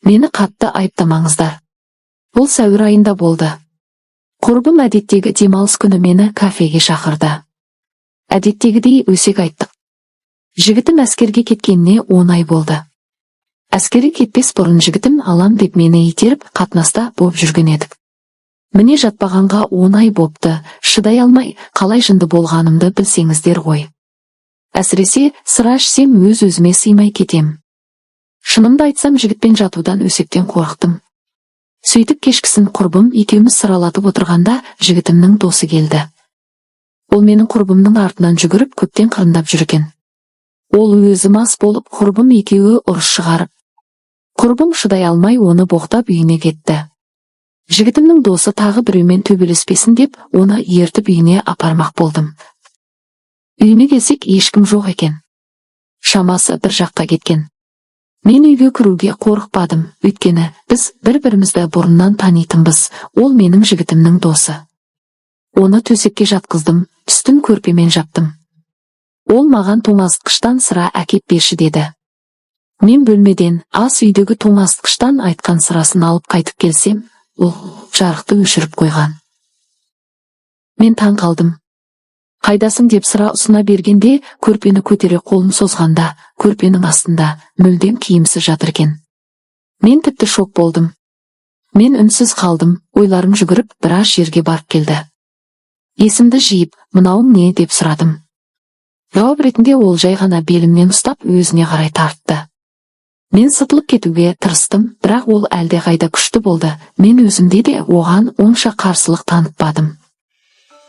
Мені қатты айыптамаңыздар. Бұл сәуір айында болды. Құрбым әдеттегі демалыс күні мені кафеге шақырды. Әдеттегідей өсек айттық. Жігітім әскерге кеткеніне 10 ай болды. Әскерге кетпес бұрын жігітім алам деп мені итеріп қатынаста боп жүрген едік. Міне жатпағанға 10 ай бопты, шыдай алмай, қалай жынды болғанымды білсеңіздер ғой. Әсіресе сыра ішсем өз-өзіме сыймай кетем. Шынымды айтсам, жігітпен жатудан өсектен қорықтым. Сөйтіп кешкісін құрбым екеуміз сыралатып отырғанда жігітімнің досы келді. Ол менің құрбымның артынан жүгіріп көптен қырындап жүрген. Ол өзі мас болып, құрбым екеуі ұрыс шығарып. Құрбым шыдай алмай оны боқтап үйіне кетті. Жігітімнің досы тағы біреумен төбелеспесін деп, оны ертіп үйіне апармақ болдым. Үйіне келсек ешкім жоқ екен. Шамасы бір жаққа кеткен. Мен үйге кіруге қорықпадым, өйткені біз бір-бірімізді бұрыннан танитынбыз. Ол менің жігітімнің досы. Оны төсекке жатқыздым, үстін көрпемен жаптым. Ол маған тоңазытқыштан сыра әкеп берші деді. Мен бөлмеден ас үйдегі тоңазытқыштан айтқан сырасын алып қайтып келсем, ол жарықты өшіріп қойған. Мен таң қалдым. Қайдасың деп сыра ұсына бергенде, көрпені көтере қолын созғанда, көрпенің астында мүлдем киімсіз жатыр екен. Мен тіпті шок болдым. Мен үнсіз қалдым, ойларым жүгіріп біраз жерге барып келді. Есімді жиып, мынауың не деп сұрадым. Жауап ретінде ол жай ғана белімнен ұстап өзіне қарай тартты. Мен сытылып кетуге тырыстым, бірақ ол әлде қайда күшті болды. Мен өзімде де оған онша қарсылық танытпадым.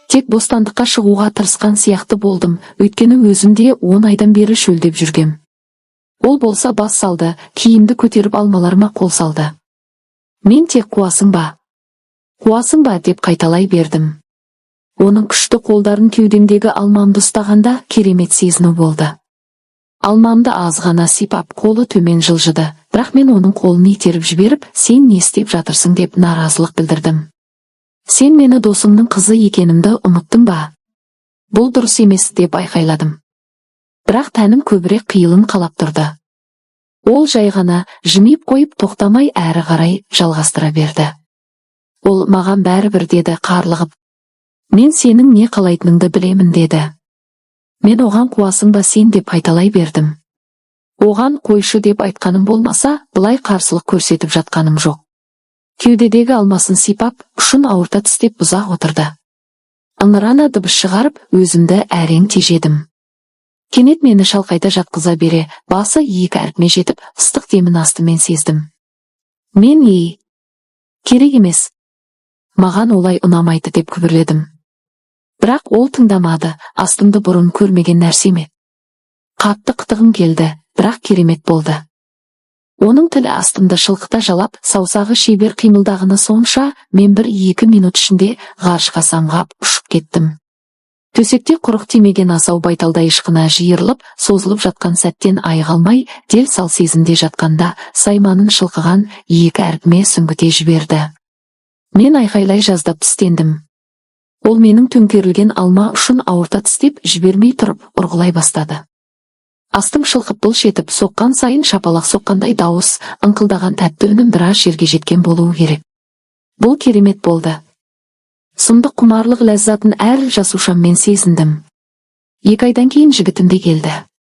Тек бостандыққа шығуға тырысқан сияқты болдым, өйткені өзімде 10 айдан бері шөлдеп жүргем. Ол болса бас салды, киімді көтеріп алмаларыма қол салды. Мен тек қуасың ба деп қайталай бердім. Оның күшті қолдарын кеудемдегі алмамды ұстағанда керемет сезіну болды. Алмамды аз ғана сипап, қолы төмен жылжыды, бірақ мен оның қолын итеріп жіберіп, сен не істеп жатырсың деп наразылық білдірдім. Сен мені досыңның қызы екенімді ұмыттың ба? Бұл дұрыс емес деп айқайладым. Бірақ тәнім көбірек қиылын қалап тұрды. Ол жай ғана жымиып қойып тоқтамай әрі қарай жалғастыра берді. Ол маған бәрібір деді қарлығып. Мен сенің не қалайтыныңды білемін деді. Мен оған қуасың ба сен деп қайталай бердім. Оған қойшы деп айтқаным болмаса, былай қарсылық көрсетіп жатқаным жоқ. Кеудедегі алмасын сипап, ұшын ауырта тістеп ұзақ отырды. Ыңырана дыбыс шығарып, өзімді әрең тежедім. Кенет мені шалқайта жатқыза бере, басы екі әрпіме жетіп, ыстық демін астымен сездім. Мен керек емес. Маған олай ұнамайды деп күбірледім. Бірақ ол тыңдамады, астымды бұрын көрмеген нәрсеме. Қатты қытығым келді, бірақ керемет болды. Оның тілі астымды шылқыта жалап, саусағы шебер қимылдағаны сонша, мен 1-2 минут ішінде ғарышқа самғап ұшып кеттім. Төсекте құрық тимеген асау байталдай ышқына жиырылып, созылып жатқан сәттен айығалмай, дел сал сезімде жатқанда, сайманын шылқыған екі әрпіме сүңгіте жіберді. Мен айқайлай жаздап тістендім. Ол менің төңкерілген алма ұшын ауырта тістеп жібермей тұрып ұрғылай бастады. Астым шылқып бұлш етіп соққан сайын шапалақ соққандай дауыс, ыңқылдаған тәтті үнім біраз жерге жеткен болуы керек. Бұл керемет болды. Сұмдық құмарлық ләззатын әр жасушаммен сезіндім. 2 айдан кейін жігітім де келді.